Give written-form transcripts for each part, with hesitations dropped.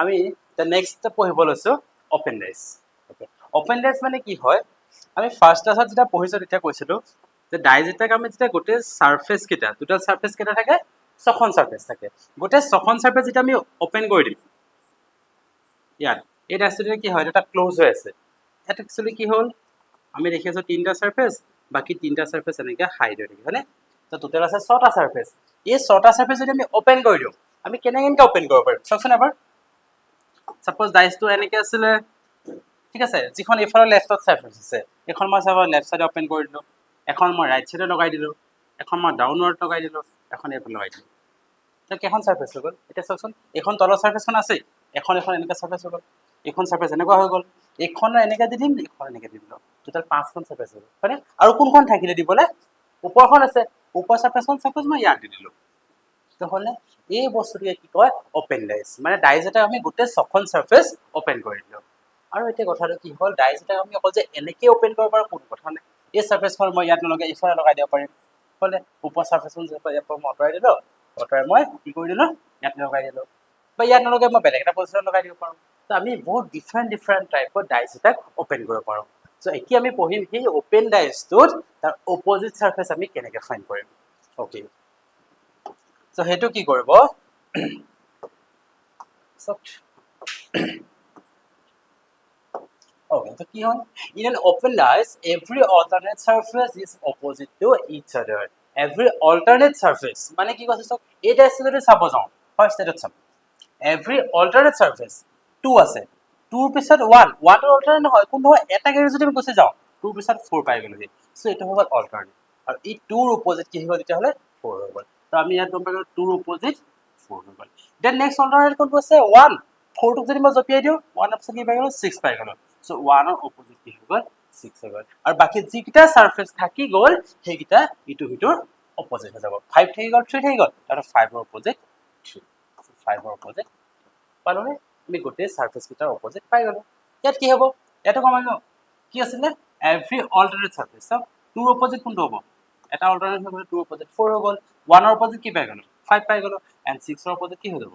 আমি নেক্সট পঢ়িব লৈছো open dies okay open dies মানে কি হয় আমি ফাৰ্ষ্ট ক্লাছত যেতিয়া পঢ়িছো তেতিয়া কৈছিলো যে ডাইজ এটাক আমি যেতিয়া গোটেই সাৰফেস কেইটা টোটাল সাৰফেস কেইটা থাকে ছখন সাৰফেস থাকে গোটেই ছখন সাৰফেস যেতিয়া আমি ওপেন কৰি দিম ইয়াত এই ডাইজটো কি হয় এটা ক্লোজ হৈ আছে এটা একচুয়ালি কি হ'ল আমি দেখি আছো তিনটা সাৰফেস বাকি তিনটা সাৰফেস এনেকে হাইড হৈ থাকে হয়নে তো টোটাল আছে ছটা সাৰফেস এই ছটা সাৰফেস যদি আমি ওপেন কৰি দিও আমি কেনেকৈ ওপেন কৰিব পাৰিম চাওকচোন এবাৰ সাপোজ ডাইজটো এনেকে আছিল ঠিক আছে যিখন এফালৰ লেফটত সাৰফেস আছে এখন মই চাবা লেফট সাইড ওপেন কৰি দিলো এখন মই ৰাইট সাইডে লগাই দিলো এখন মই ডাউনৱাৰ্ড লগাই দিলো এখন এফালে লগাই দিলো তো কেখন সাৰফেস হৈ গ'ল এটা চাওকচোন এখন তলৰ সাৰফেসখন আছে এখন এনেকা সাৰফেস হৈ গ'ল এখন সাৰফেস এনেকুৱা হৈ গ'ল এখন এনেকা দি দিম এখন এনেকা দি দিলো টোটাল পাঁচখন সাৰফেস হৈ গ'ল হয়নে আৰু কোনখন থাকিলে দিবলে ওপৰখন আছে ওপৰ সাৰফেসখন সাপোজ মই ইয়াত দি দিলো তো হলে এই বস্তুটোকে কি কয় ওপেন ডাইজ মানে ডাইজ এটা আমি গোটেই ছখন সাৰফেস ওপেন কৰি দিলো আৰু এতিয়া কথাটো কি হ'ল ডাইজ এটা আমি অকল যে এনেকে ওপেন কৰিব পাৰো কোনো কথা নাই এই সাৰফেসখন মই ইয়াত নলগাই ইফালে লগাই দিব পাৰিম হলে ওপৰ সাৰফেসখন যে ইয়াৰ পৰা আঁতৰাই দিলো আঁতৰাই মই কি কৰি দিলো ইয়াত লগাই দিলো বা ইয়াত নলগাই মই বেলেগ এটা পজিশ্যনত লগাই দিব পাৰো তো আমি বহুত ডিফাৰেণ্ট টাইপৰ ডাইজ এটা ওপেন কৰিব পাৰো সো এতিয়া আমি পঢ়িম সেই ওপেন ডাইজটোত তাৰ অপোজিট সাৰফেস আমি কেনেকৈ ফাইন্ড কৰিম ওকে সো হেতু কি কৰিব okay so কি হয় in an open dice every alternate surface is opposite to each other every alternate surface মানে কি কৈছে সব এই ডাইসটো যদি চাব যাও ফার্স্ট এটাত চাব every alternate surface 2 আছে 2 ৰ পিছত 1 1 ৰ alternate নহয় কোন হয় এটা গেৰি যদি আমি গুছি যাও 2 ৰ পিছত 4 পাই গলো সো এটা হ'ল alternate আৰু এই 2 ৰ অপোজিট কি হ'ল এটা হলে 4 হৈ গল তো আমি ইয়াত গম পালো 2 ৰ অপোজিট 4 হৈ গল দেন নেক্সট alternate কোনটো আছে 1 4 টোক যদি মই জপিয়াই দিও 1 অপচন কি পাই গলো 6 পাই গলো সো 1 ৰ অপোজিট কি হৈ গল 6 হৈ গল আৰু বাকি যিকিটা সাৰফেস থাকি গল সেইকিটা ইটো হিটোৰ অপোজিট হৈ যাব 5 থাকি গল 3 থাকি গল আৰু 5 ৰ অপোজিট 3 5 ৰ অপোজিট পালোনে আমি গোটেই সাৰফেস কিটাৰ অপোজিট পাই গলো ইয়াত কি হ'ব এটা কমাই ন কি আছিল এভৰি অল্টাৰনেট সাৰফেস সব 2 ৰ অপোজিট কোনটো হ'ব এটা অল্টাৰনেট হৈ গল 2 ৰ অপোজিট 4 হৈ গল 1 ৰ অপোজিট কি পাই গলো 5 পাই গলো এন্ড 6 ৰ অপোজিট কি হৈ যাব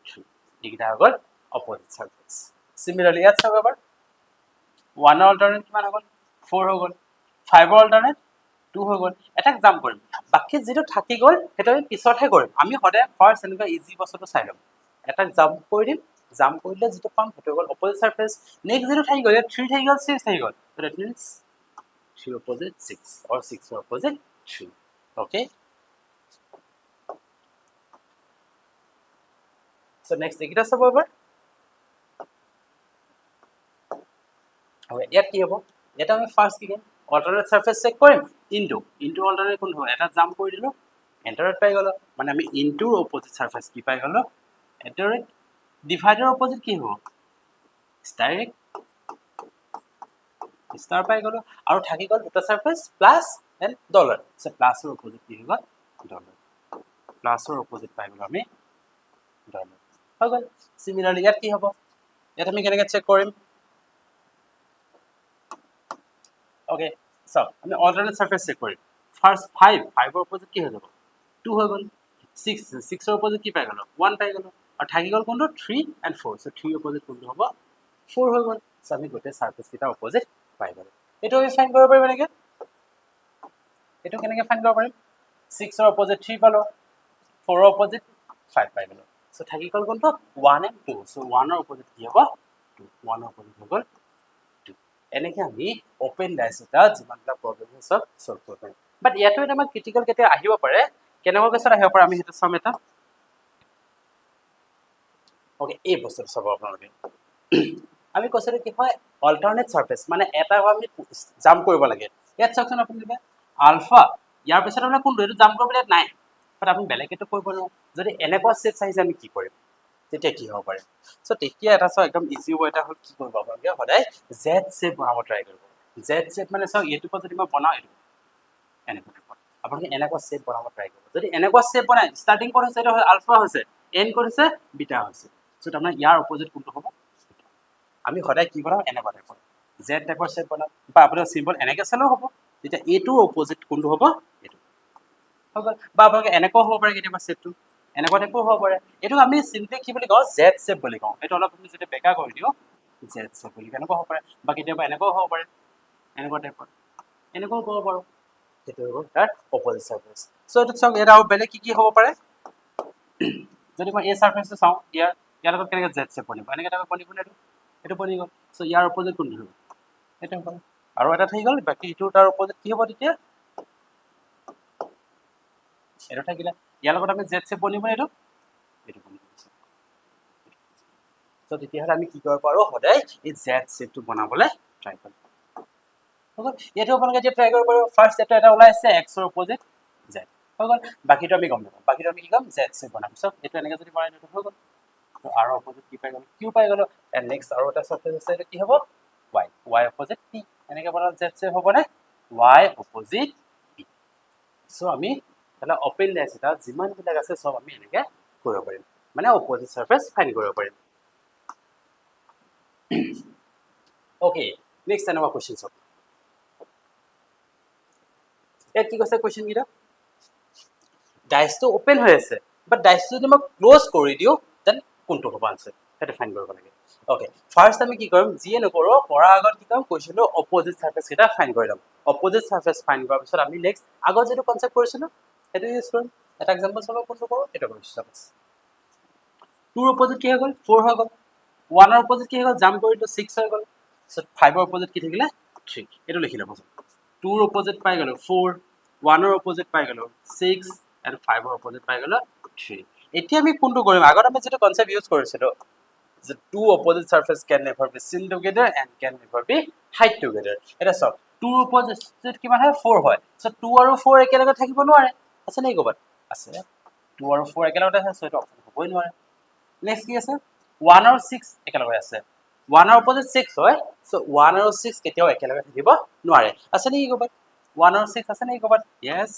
3 এইকিটা হৈ গল অপোজিট সাৰফেস সিমিলাৰলি ইয়াত চাব এবাৰ 1 ৰ অল্টাৰনেট কিমান হৈ গল 4 হৈ গল 5 ৰ অল্টাৰনেট 2 হৈ গল এটা এক্সাম কৰিম বাকি যেটো থাকি গল হেতু আমি পিছতহে কৰিম আমি সদায় ফাৰ্স্ট এনেকা ইজি বস্তুটো চাই লম এটা জাম্প কৰি দিম জাম্প কৰিলে যেটো পাম হেতু গল অপোজিট সাৰফেস নেক্সট যেটো থাকি গল 3 থাকি গল 6 থাকি গল so that means 3 opposite 6 or 6 or opposite 3 okay so next এইকিটা চাব এবাৰ okay ইয়াত কি হ'ব এটা আমি ফাৰ্স্ট কি কৰিম অল্টাৰনেট সাৰফেস চেক কৰিম ইনটু অল্টাৰনেট কোন হয় এটা জাম্প কৰি দিলো এন্টাৰত পাই গলো মানে আমি ইনটুৰ অপোজিট সাৰফেস কি পাই গলো এন্টাৰত ডিভাইডৰ অপোজিট কি হ'ব ডাইৰেক্ট স্টাৰ পাই গলো আৰু থাকি গল দুটা surface plus and dollar so প্লাসৰ অপোজিট কি হ'ব ডলাৰ প্লাসৰ অপোজিট পাই গলো আমি ডলাৰ হৈ গল সিমিলাৰলি ইয়াত কি হ'ব ইয়াত আমি কেনেকৈ চেক কৰিম okay so আমি অল্টাৰনেট সাৰফেস চেক কৰিম ফাৰ্স্ট 5 ৰ অপোজিট কি হৈ যাব 2 হৈ গল 6 ৰ অপোজিট কি পাই গলো 1 পাই গলো আৰু থাকি গল কোনটো 3 and 4 so 3 ৰ অপোজিট কোনটো হ'ব 4 হৈ গল so আমি গোটেই সারফেস কিটা অপোজিট পাই গলো এটো আমি ফাইন্ড কৰিব পাৰিম নেকি এটো কেনেকৈ ফাইন্ড কৰিব পাৰিম 6 ৰ অপোজিট 3 পালো 4 ৰ অপোজিট 5 পাই গলো so থাকি গল কোনটো 1 and 2 so 1 ৰ অপোজিট কি হ'ব 2 1 ৰ অপোজিট হৈ গল এনেকে আমি ওপেন ডাইস এটা যিমানটা প্ৰবলেম সব সলভ কৰিব পাৰিম বাট ইয়াতো এটা আমাৰ ক্ৰিটিকাল কেতিয়া আহিব পাৰে কেনেকুৱা কেছত আহিব পাৰে আমি হেতু চাম এটা ওকে এই বস্তুটো চাব আপোনালোকে আমি কৈছিলো কি হয় অল্টাৰনেট সাৰফেস মানে এটা আমি জাম্প কৰিব লাগে ইয়াত চাওকচোন আপোনালোকে আলফা ইয়াৰ পিছত আমৰা কোনটো এটো জাম্প কৰিবলৈ নাই বাট আমি বেলেগ এটো কৰিব নোৱাৰো যদি এনেকুৱা সেট চাইজ আমি কি কৰিম তেতিয়া কি হ'ব পাৰে সো তেতিয়া এটা সব একদম ইজি ওয়ে এটা হল কি কৰিব আপোনালোকে সদায় জেড শেপ বনাব ট্ৰাই কৰিব জেড শেপ মানে সব এটো পৰ যদি মই বনাও এটো এনেকুৱা আপোনালোকে এনেকুৱা শেপ বনাব ট্ৰাই কৰিব যদি এনেকুৱা শেপ বনাই ষ্টাৰ্টিং কোড হৈছে এটা আলফা হৈছে এন্ড কোড হৈছে বিটা হৈছে সো তাৰমানে ইয়াৰ অপোজিট কোনটো হ'ব আমি সদায় কি বনাও এনেকুৱা টাইপৰ জেড টাইপৰ শেপ বনাও বা আপোনাৰ সিম্বল এনেকৈ চালেও হ'ব তেতিয়া এটোৰ অপোজিট কোনটো হ'ব এটো হৈ গল বা আপোনালোকে এনেকুৱা হ'ব পাৰে কেতিয়াবা শেপটো এনেকুৱা টাইপৰ হ'ব পাৰে এইটো আমি চিম্পলি কি বুলি কওঁ জেড শেপ বুলি কওঁ এইটো অলপ আমি যদি বেকা কৰি দিওঁ জেড শেপ বুলি কেনেকুৱা হ'ব পাৰে বা কেতিয়াবা এনেকুৱাও হ'ব পাৰে এনেকুৱা টাইপৰ এনেকুৱাও ক'ব পাৰোঁ সেইটো হ'ব তাৰ অপজিট চাৰ্ফেচ চ' এইটো চাওক ইয়াত আৰু বেলেগ কি হ'ব পাৰে যদি মই এই চাৰ্ফেচটো চাওঁ ইয়াৰ লগত কেনেকৈ জেড শেপ বনিব এনেকৈ এটা বনিব এইটো বনি গ'ল চ' ইয়াৰ অপজিট কোনটো হ'ব এইটো হ'ল আৰু এটা থাকি গ'ল বাকী ইটো তাৰ অপজিট কি হ'ব তেতিয়া এইটো থাকিলে ইয়াৰ লগত আমি জেড শেপ বনিব এইটো বনিব চ' তেতিয়াহ'লে আমি কি কৰিব পাৰোঁ সদায় এই জেড শেপটো বনাবলৈ ট্ৰাই কৰিম এইটো আপোনালোকে এতিয়া ট্ৰাই কৰিব পাৰিব ফাৰ্ষ্ট ষ্টেপটো এটা ওলাই আছে এক্সৰ অপজিট জেড হৈ গ'ল বাকীটো আমি গম নাপাম বাকীটো আমি কি ক'ম জেড শেপ বনাম চব এইটো এনেকৈ যদি বনাই দিওঁ হৈ গ'ল তো আৰু অপজিট কি পাই গ'লো কিউ পাই গ'লো এণ্ড নেক্সট আৰু এটা চাৰ্ফেচ আছে এইটো কি হ'ব ৱাই অপজিট পি এনেকৈ বনালে জেড শেপ হ'বনে ৱাই অপজিট পি চ' আমি তাহলে অপেন লেছ এটা যিমানবিলাক আছে চব আমি এনেকৈ কৰিব পাৰিম মানে অপজিট চাৰ্ফেচ ফাইন কৰিব পাৰিম অ'কে নেক্সট এনেকুৱা কুৱেশ্যন চাওক ইয়াত কি কৈছে কুৱেশ্যন কেইটা ডাইচটো ওপেন হৈ আছে বাট ডাইচটো যদি মই ক্লোজ কৰি দিওঁ দেন কোনটো হ'ব আনচাৰ সেইটো ফাইন কৰিব লাগে অ'কে ফাৰ্ষ্ট আমি কি কৰিম যিয়ে নকৰোঁ কৰাৰ আগত কি কৰিম কুৱেশ্যনটো অপজিট চাৰ্ফেচ কেইটা ফাইন কৰি ল'ম অপজিট চাৰ্ফেচ ফাইন কৰাৰ পিছত আমি নেক্সট আগত যিটো কনচেপ্ট কৰিছিলোঁ সেইটো ইউজ কৰিম এটা এক্সাম্পল চাব কোনটো কৰোঁ সেইটো কৰিছোঁ চাপ'জ 2ৰ অপজিট কি হৈ গ'ল 4 হৈ গ'ল 1ৰ অপজিট কি হৈ গ'ল জাম্প কৰি 6 হৈ গ'ল পিছত 5ৰ অপজিট কি থাকিলে 3 এইটো লিখি ল'ব 2ৰ অপজিট পাই গ'লো 4 1ৰ অপজিট পাই গ'লো 6 এণ্ড 5ৰ অপজিট পাই গ'লো 3 এতিয়া আমি কোনটো কৰিম আগত আমি যিটো কনচেপ্ট ইউজ কৰিছিলোঁ যে 2 opposite surface can never be seen together and can never be hide together এটা চাওক 2 opposite কিমান হয় 4 হয় সো 2 আৰু 4 একেলগে থাকিব নোৱাৰে আছে নেকি ক'বাত আছে 2 আৰু 4 একেলগে আছে সো এটা অপচন হ'বই নোৱাৰে নেক্সট কি আছে 1 আৰু 6 একেলগে আছে 1 ৰ অপজিট 6 হয় সো 1 আৰু 6 কেতিয়াও একেলগে থাকিব নোৱাৰে আছে নেকি ক'বাত 1 আৰু 6 আছে নেকি ক'বাত yes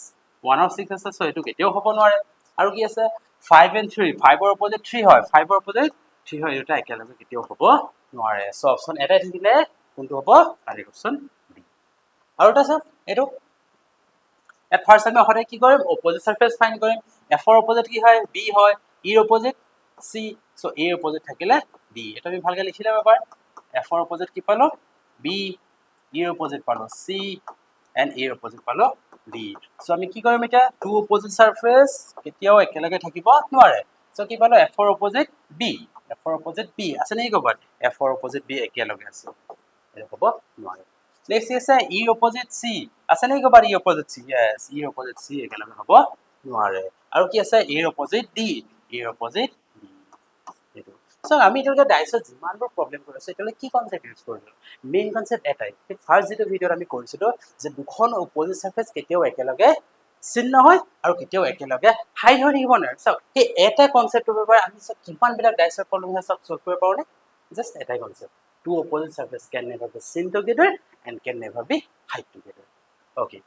1 আৰু 6 আছে সো এটো কেতিয়াও হ'ব নোৱাৰে আৰু কি আছে 5 and 3 5 ৰ অপজিট 3 হয় 5 ৰ অপজিট 3 হয় এটা একেলগে কেতিয়াও হ'ব নোৱাৰে সো অপচন এটাই থাকিলে কোনটো হ'ব কাৰেক্ট অপচন বি আৰু এটা চাওক এটো এট ফাৰ্স্ট আমি সদায় কি কৰিম অপজিট সাৰফেস ফাইন কৰিম এফ ৰ অপজিট কি হয় বি হয় ই ৰ অপজিট সি সো এ ৰ অপজিট থাকিলে বি এটা আমি ভালকৈ লিখি ল'ব পাৰোঁ এফ ৰ অপজিট কি পালো বি ই ৰ অপজিট পালো সি এণ্ড এ ৰ অপজিট পালো ডি সো আমি কি কৰিম এটা টু অপজিট সাৰফেস কেতিয়াও একেলগে থাকিব নোৱাৰে সো কি পালো এফ ৰ অপজিট বি এফ ৰ অপজিট বি আছে নেকি ক'বাত এফ ৰ অপজিট বি একেলগে আছে এটা হ'ব নোৱাৰে নেক্সট আছে ই ৰ অপজিট সি আছে নেকি ক'বাত ই অপজিট সি yes ই ৰ অপজিট সি একেলগে হ'ব নোৱাৰে আৰু কি আছে এ ৰ অপজিট ডি এ ৰ অপজিট ডি এইটো সো আমি এতিয়ালৈকে ডাইচত যিমানবোৰ প্ৰব্লেম কৰি আছো এতিয়ালৈকে কি কনচেপ্ট ইউজ কৰিলো মেইন কনচেপ্ট এটাই ফাৰ্ষ্ট যেটো ভিডিঅ'ত আমি কৰিছিলো যে দুখন অপজিট সাৰফেস কেতিয়াও একেলগে চিন নহয় আৰু কেতিয়াও একেলগে হাইড হৈ থাকিব নোৱাৰে সো এই এটা কনচেপ্টৰ বাবে আমি সব কিমানবিলাক ডাইচৰ প্ৰব্লেম হয় সব সলভ কৰিব পাৰোনে জাস্ট এটাই concept to opposite surface can never be seen together and can never be hide together okay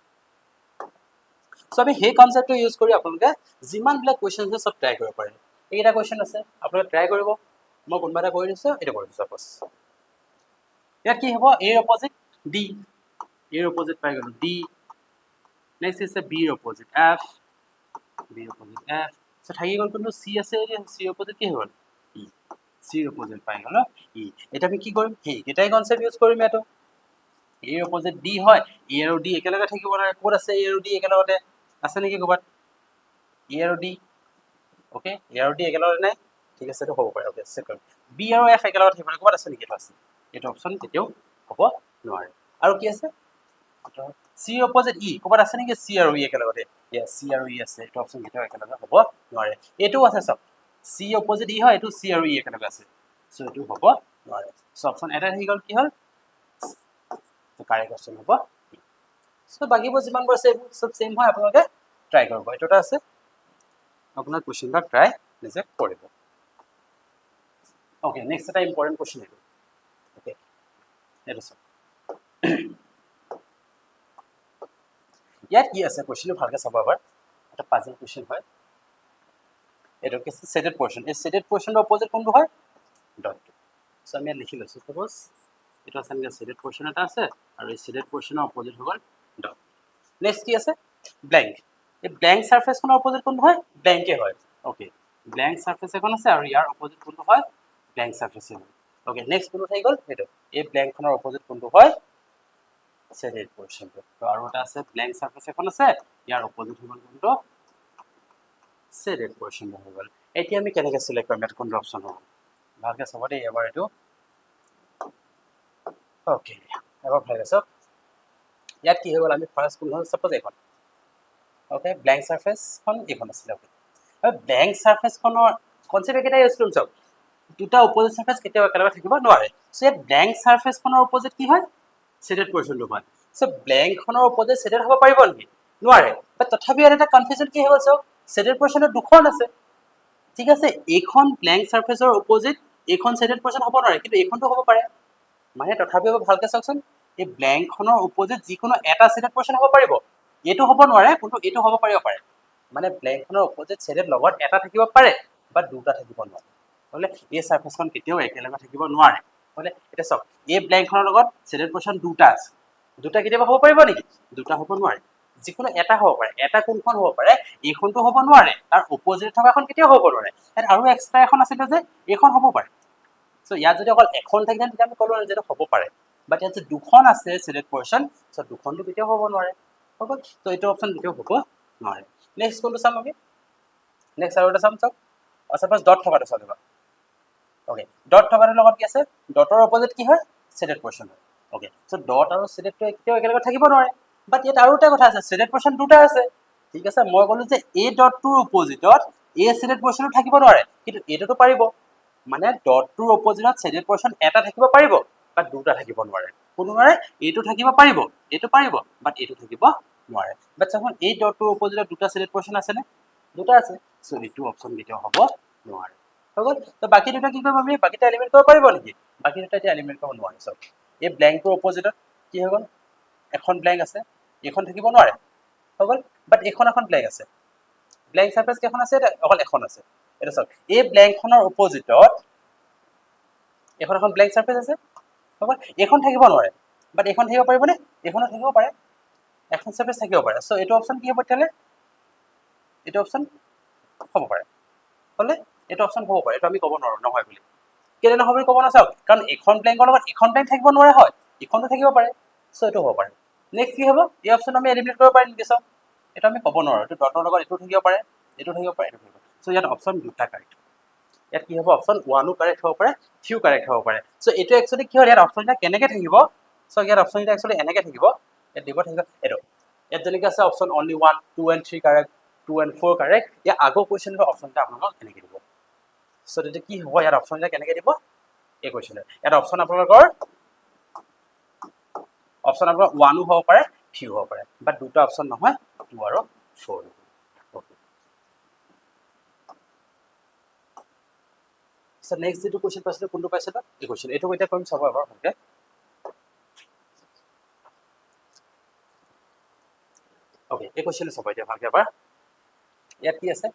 so আমি সেই কনসেপ্টটো ইউজ কৰি আপোনালোকে যিমানবিলাক কোৱেশ্চন আছে সব ট্ৰাই কৰিব পাৰে এইটা কোৱেশ্চন আছে আপোনালোকে ট্ৰাই কৰিব মই কোনবা এটা কৰি দিছো এটা কৰিছো সাপোজ ইয়াত কি হ'ব a ৰ অপজিট d a ৰ অপজিট পাই গলো d নেক্সট আছে b ৰ অপজিট f b ৰ অপজিট f সো থাকি গল কিন্তু c আছে c ৰ অপজিট কি হ'ল e c ৰ অপজিট পাই গলো e এটা আমি কি কৰিম হে এটাই কনসেপ্ট ইউজ কৰিম এটো a ৰ অপজিট d হয় a আৰু d একেলগে থাকিব না কোড আছে a আৰু d একেলগতে আছে নেকি ক'বাত a আৰু d ওকে a আৰু d একেলগতে নাই ঠিক আছে তো হ'ব পাৰে ওকে সেকেন্ড b আৰু f একেলগতে থাকিব ক'বাত আছে নেকি আছে এটা অপচন তেতিয়াও হ'ব নোৱাৰে আৰু কি আছে c ৰ অপজিট e ক'বাত আছে নেকি c আৰু e একেলগতে yes c আৰু e আছে এটা অপচন কেতিয়াও একেলগে হ'ব নোৱাৰে এটো আছে সব c অপজিট e হয় এটো c আৰু e একেলগে আছে সো এটো হ'ব নোৱাৰে সো অপচন এটা থাকি গল কি হ'ল তো কাৰেক্ট অপশন হ'ব সো বাকিবোৰ যিমানবোৰ আছে সব সেম হয় আপোনালোকে ট্ৰাই কৰিব এটোটা আছে আপোনাৰ কোৱেশ্চনটা ট্ৰাই নিজে কৰিব ওকে নেক্সট এটা ইম্পৰ্টেন্ট কোৱেশ্চন এটো ওকে এটো সব ইয়াত কি আছে কোৱেশ্চনটো ভালকৈ চাব এবাৰ এটা পাজল কোৱেশ্চন হয় এটো কি সেটেড পোৰশন এই সেটেড পোৰশনৰ অপজিট কোনটো হয় ডট সো আমি লিখি লৈছো সাপোজ এটা আছে এনেকৈ সেটেড পোরশন এটা আছে আৰু এই সেটেড পোৰশনৰ অপজিট হৈ গ'ল ডট নেক্সট কি আছে ব্ল্যাঙ্ক এই ব্ল্যাঙ্ক সাৰফেসখনৰ অপজিট কোনটো হয় ব্ল্যাঙ্কে হয় ওকে ব্ল্যাঙ্ক সাৰফেস এখন আছে আৰু ইয়াৰ অপোজিট কোনটো হয় ব্ল্যাঙ্ক সাৰফেস হয় ওকে নেক্সট কোনটো থাকি গ'ল সেইটো এই ব্ল্যাঙ্কখনৰ অপোজিট কোনটো হয় শেডেড পোৰশনটো তো আৰু এটা আছে ব্ল্যাঙ্ক সাৰফেস এখন আছে ইয়াৰ অপোজিট হৈ গ'ল কোনটো শেডেড পোৰশন হৈ গ'ল এতিয়া আমি কেনেকৈ সিলেক্ট কৰিম ইয়াত কোনটো অপচন হ'ব ভালকৈ চাব দেই এবাৰ এইটো ওকে এবাৰ ভালকৈ চাওক ইয়াত কি হৈ গ'ল আমি ফাৰ্ষ্ট কোনখন সাপোজ এখন ওকে ব্ল্যাঙ্ক সাৰফেসখন এখন আছিল ওকে ব্ল্যাঙ্ক সাৰফেসখনৰ কনসেপ্ট কেইটা ইউজ কৰিম চাওক দুটা অপোজিট সাৰফেস কেতিয়াও একেলগে থাকিব নোৱাৰে সো ইয়াত ব্ল্যাঙ্ক সাৰফেসখনৰ অপোজিট কি হয় শেডেড পোৰশনটো হয় সো ব্ল্যাঙ্কখনৰ অপোজিট শেডেড হ'ব পাৰিব নেকি নোৱাৰে বাট তথাপি এটা কনফিউজন কি হৈ গ'ল চাওক শেডেড পোৰশনৰ দুখন আছে ঠিক আছে এইখন ব্ল্যাঙ্ক সাৰফেসৰ অপোজিট এইখন শেডেড পোৰশন হ'ব নোৱাৰে কিন্তু এইখনটো হ'ব পাৰে মানে তথাপিও ভালকৈ চাওকচোন এই ব্ল্যাঙ্কখনৰ অপোজিট যিকোনো এটা শেডেড পোৰশন হ'ব পাৰিব এইটো হ'ব নোৱাৰে কিন্তু এইটো হ'ব পাৰিব পাৰে মানে ব্ল্যাঙ্কখনৰ অপোজিট শেডেড লগত এটা থাকিব পাৰে বা দুটা থাকিব নোৱাৰে হলে এই সাৰফেসখন কেতিয়াও একেলগে থাকিব নোৱাৰে হলে এটা চাওক এই ব্ল্যাঙ্কখনৰ লগত শেডেড পোৰশন দুটা আছে দুটা কেতিয়াবা হ'ব পাৰিব নেকি দুটা হ'ব নোৱাৰে যিকোনো এটা হ'ব পাৰে এটা কোনখন হ'ব পাৰে এইখনটো হ'ব নোৱাৰে তাৰ অপোজিট থকাখন কেতিয়াও হ'ব নোৱাৰে আৰু এক্সট্ৰা এখন আছিল যে এইখন হ'ব পাৰে সো ইয়াত যদি অকল এখন থাকে তেতিয়া আমি ক'লো যে হ'ব পাৰে বাট ইয়াত যে দুখন আছে শেডেড পোৰশন সো দুখনটো কেতিয়াও হ'ব নোৱাৰে হ'ব তো এইটো অপচন কেতিয়াও হ'ব নোৱাৰে নেক্সট কোনটো চাম আমি নেক্সট আৰু এটা চাম চাওক সাপোজ ডট থকাটো চাওক ওকে ডট থকাটোৰ লগত কি আছে ডটৰ অপোজিট কি হয় শেডেড পোৰশন হয় ওকে সো ডট আৰু শেডেডটো কেতিয়াও একেলগে থাকিব নোৱাৰে বাট ইয়াত আৰু এটা কথা আছে শেডেড পোৰশন দুটা আছে ঠিক আছে মই ক'লো যে এই ডটটোৰ অপোজিটত এই শেডেড পোৰশনটো থাকিব নোৱাৰে কিন্তু এইটোতো পাৰিব মানে ডটটোৰ অপোজিটত শেডেড পোৰশন এটা থাকিব পাৰিব বাট দুটা থাকিব নোৱাৰে কোনো নোৱাৰে এইটো থাকিব পাৰিব এইটো পাৰিব বাট এইটো থাকিব নোৱাৰে বাট চাওক এই ডটটোৰ অপোজিটত দুটা শেডেড পোরশন আছে নে দুটা আছে সো এইটো অপচন কেতিয়াও হ'ব নোৱাৰে হৈ গ'ল তো বাকি দুটা কি কৰিম আমি বাকিটা এলিমেন্ট কৰিব পাৰিব নেকি বাকি দুটা এতিয়া এলিমেন্ট কৰিব নোৱাৰে চাওক এই ব্ল্যাঙ্কটোৰ অপোজিটত কি হৈ গ'ল এখন ব্ল্যাঙ্ক আছে এইখন থাকিব নোৱাৰে হৈ গ'ল বাট এখন ব্ল্যাঙ্ক আছে ব্ল্যাঙ্ক সাৰফেস কেখন আছে অকল এখন আছে এটা চাওক এই ব্ল্যাঙ্কখনৰ অপোজিটত এখন ব্ল্যাঙ্ক সাৰফেস আছে হৈ গ'ল এখন থাকিব নোৱাৰে বাট এখন থাকিব পাৰিবনে এখনো থাকিব পাৰে এখন সাৰফেস থাকিব পাৰে সো এইটো অপচন কি হ'ব তেতিয়ালে এইটো অপচন হ'ব পাৰে হলে এইটো অপচন হ'ব পাৰে এইটো আমি ক'ব নোৱাৰো নহয় বুলি কেলে নহয় বুলি ক'ব নাচাওক কাৰণ এখন ব্ল্যাঙ্কৰ লগত এখন ব্ল্যাঙ্ক থাকিব নোৱাৰে হয় এখনটো থাকিব পাৰে সো এইটো হ'ব পাৰে নেক্সট কি হ'ব এই অপচন আমি এলিমিনেট কৰিব পাৰিম নেকি চাওক এটা আমি ক'ব নোৱাৰো এইটো ডটৰ লগত এইটো থাকিব পাৰে এইটো থাকিব পাৰে এইটো থাকিব সো ইয়াত অপচন দুটা কাৰেক্ট ইয়াত কি হ'ব অপচন 1ও কাৰেক্ট হ'ব পাৰে 2 কাৰেক্ট হ'ব পাৰে সো এইটো একচুয়ালি কি হয় ইয়াত অপচনটা কেনেকৈ থাকিব সো ইয়াত অপচনটা একচুয়ালি এনেকৈ থাকিব ইয়াত দিব থাকিব এইটো ইয়াত যেনেকৈ আছে option only 1 2 and 3 correct 2 and 4 correct ইয়াৰ আগৰ কুৱেশ্যনৰ অপচনটা আপোনালোকক এনেকৈ দিব সো তেতিয়া কি হ'ব ইয়াত অপচনটা কেনেকৈ দিব এই কুৱেশ্যনে ইয়াত অপচন আপোনালোকৰ অপচন আপোনাৰ 1ও হ'ব পাৰে 2 হ'ব পাৰে বাট দুটা অপচন নহয় 2 আৰু 4 ওকে সো নেক্সট যেটো কুৱেশ্যন পাইছিলো কোনটো পাইছিলো এই কুৱেশ্যন এইটো এতিয়া কৰিম চাব এবাৰ ভালকৈ ওকে এই কুৱেশ্যন চাব এতিয়া ভালকৈ এবাৰ ইয়াত কি আছে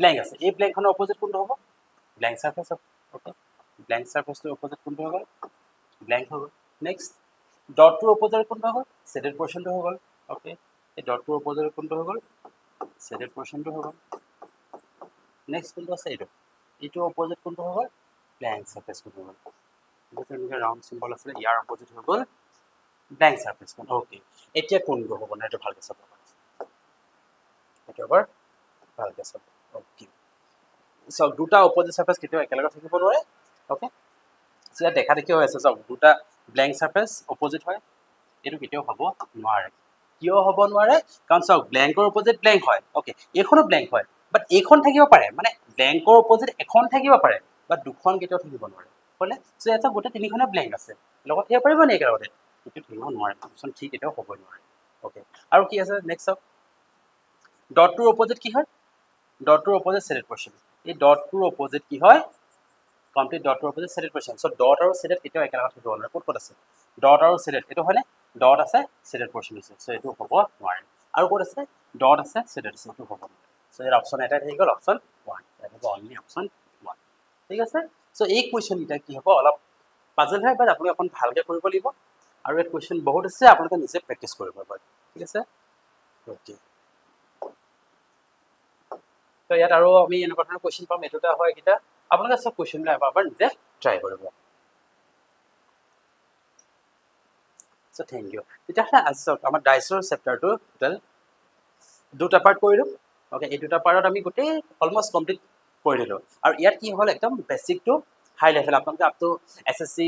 ব্ল্যাঙ্ক আছে এই ব্ল্যাঙ্কখনৰ অপোজিট কোনটো হ'ব ব্ল্যাঙ্ক সাৰফেস ওকে ব্ল্যাঙ্ক সাৰফেসটোৰ অপোজিট কোনটো হৈ গ'ল ব্ল্যাঙ্ক হৈ গ'ল নেক্সট ডটটোৰ অপোজিট কোনটো হৈ গ'ল শেডেড পোৰশনটো হৈ গ'ল ওকে এই ডটটোৰ অপোজিট কোনটো হৈ গ'ল শেডেড পোরশনটো হৈ গ'ল নেক্সট কোনটো আছে এইটো অপোজিট কোনটো হৈ গ'ল ব্ল্যাঙ্ক সারফেস কোনটো হৈ গ'ল যেটো এনেকৈ ৰাউণ্ড চিম্বল আছে ইয়াৰ অপোজিট হৈ গ'ল ব্ল্যাঙ্ক সারফেস কোন ওকে এতিয়া কোনটো হ'ব না এইটো ভালকৈ চাব এইটো এবাৰ ভালকৈ চাব ওকে সো দুটা অপোজিট সাৰফেস কেতিয়াও একেলগে থাকিব নোৱাৰে ওকে সো ইয়াত দেখা দেখি হৈ আছে চাওক দুটা ব্ল্যাঙ্ক সারফেস অপোজিট হয় এইটো কেতিয়াও হ'ব নোৱাৰে কিয় হ'ব নোৱাৰে কাৰণ চাওক ব্ল্যাঙ্কৰ অপোজিট ব্ল্যাঙ্ক হয় ওকে এইখনো ব্ল্যাঙ্ক হয় বাট এইখন থাকিব পাৰে মানে ব্ল্যাঙ্কৰ অপোজিট এখন থাকিব পাৰে বাট দুখন কেতিয়াও থাকিব নোৱাৰে হলে সো এটা গোটেই তিনিখনে ব্ল্যাঙ্ক আছে লগত থাকিব পাৰিব নে একেলগতে এইটো থাকিব নোৱাৰে অপচন ঠিক এটাও হ'ব নোৱাৰে ওকে আৰু কি আছে নেক্সট চাওক ডটটোৰ অপোজিট কি হয় ডটটোৰ অপোজিট শেডেড পোৰশন এই ডটটোৰ অপোজিট কি হয় কমপ্লিট ডটটোৰ opposite shaded portion so dot আৰু শেডেড কেতিয়াও একেলগে থাকিব নোৱাৰে ক'ত আছে ডট আৰু শেডেড এইটো হয়নে ডট আছে শেডেড পোৰশন আছে সো এইটো হ'ব নোৱাৰে আৰু ক'ত আছে ডট আছে শেডেড আছে এইটো হ'ব নোৱাৰে সো ইয়াৰ অপচন এটাই থাকি গ'ল অপচন 1 এটা হ'ব অনলি অপচন 1 ঠিক আছে সো এই কুৱেশ্যন এটা কি হ'ব অলপ পাজল হয় বাট আপুনি অকণ ভালকৈ কৰিব লাগিব আৰু এই কুৱেশ্যন বহুত আছে আপোনালোকে নিজে প্ৰেক্টিছ কৰিব পাৰে ঠিক আছে ওকে তো ইয়াত আৰু আমি এনেকুৱা ধৰণৰ কুৱেশ্যন পাম এইটোতে হয় কিটা আপোনালোকে সব কুৱেশ্যনবিলাক এবাৰ নিজে ট্ৰাই কৰিব সো থ্যাংক ইউ তেতিয়াহ'লে আজি চাওক আমাৰ ডাইচৰ চেপ্টাৰটো টোটেল দুটা পাৰ্ট কৰিলোঁ ওকে এই দুটা পাৰ্টত আমি গোটেই অলমষ্ট কমপ্লিট কৰি দিলোঁ আৰু ইয়াত কি হ'ল একদম বেছিক টু হাই লেভেল আপোনালোকে আপ টু SSC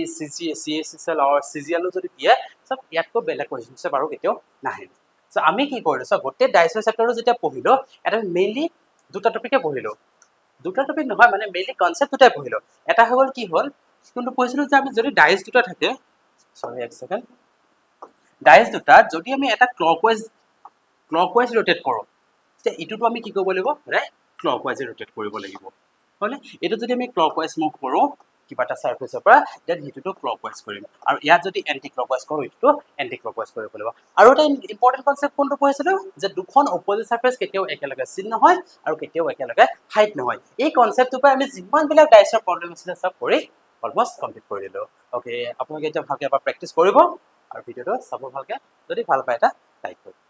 CHSL আৰু CGL যদি দিয়ে সব ইয়াতকৈ বেলেগ কুৱেশ্যন বাৰু কেতিয়াও নাহে সো আমি কি কৰিলোঁ সব গোটেই ডাইচৰ চেপ্টাৰটো যেতিয়া পঢ়িলোঁ এটা মেইনলি দুটা টপিকে পঢ়িলোঁ দুটা টপিক নহয় মানে মেইনলি কনসেপ্ট দুটাই পঢ়িলোঁ এটা হৈ গ'ল কি হ'ল কিন্তু পঢ়িছিলোঁ যে আমি যদি ডাইচ দুটা থাকে সৰি এক সেকেন্ড ডাইচ দুটা যদি আমি এটা ক্লকৱাইজ ৰোটেট কৰোঁ তেতিয়া এইটোতো আমি কি কৰিব লাগিব ৰাইট ক্লকৱাইজ ৰোটেট কৰিব লাগিব হয়নে এইটো যদি আমি ক্লকৱাইজ মুভ কৰোঁ কিবা এটা সাৰফেসৰ পৰা দেন হিটোটো ক্লকৱাইজ কৰিম আৰু ইয়াত যদি এন্টি ক্লকৱাইজ কৰোঁ এইটো এন্টি ক্লকৱাইজ কৰিব লাগিব আৰু এটা ইম্পৰ্টেন্ট কনসেপ্ট কোনটো পঢ়িছিলোঁ যে দুখন অপজিট সাৰফেস কেতিয়াও একেলগে চিন নহয় আৰু কেতিয়াও একেলগে হাইট নহয় এই কনসেপ্টটোৰ পৰা আমি যিমান বিলাক ডাইচৰ প্ৰবলেম আছিল সব কৰি অলমষ্ট কমপ্লিট কৰি দিলোঁ ওকে আপোনালোকে এতিয়া ভালকৈ এবাৰ প্ৰেক্টিছ কৰিব আৰু ভিডিঅ'টো চাব ভালকৈ যদি ভাল পায় এটা লাইক কৰিব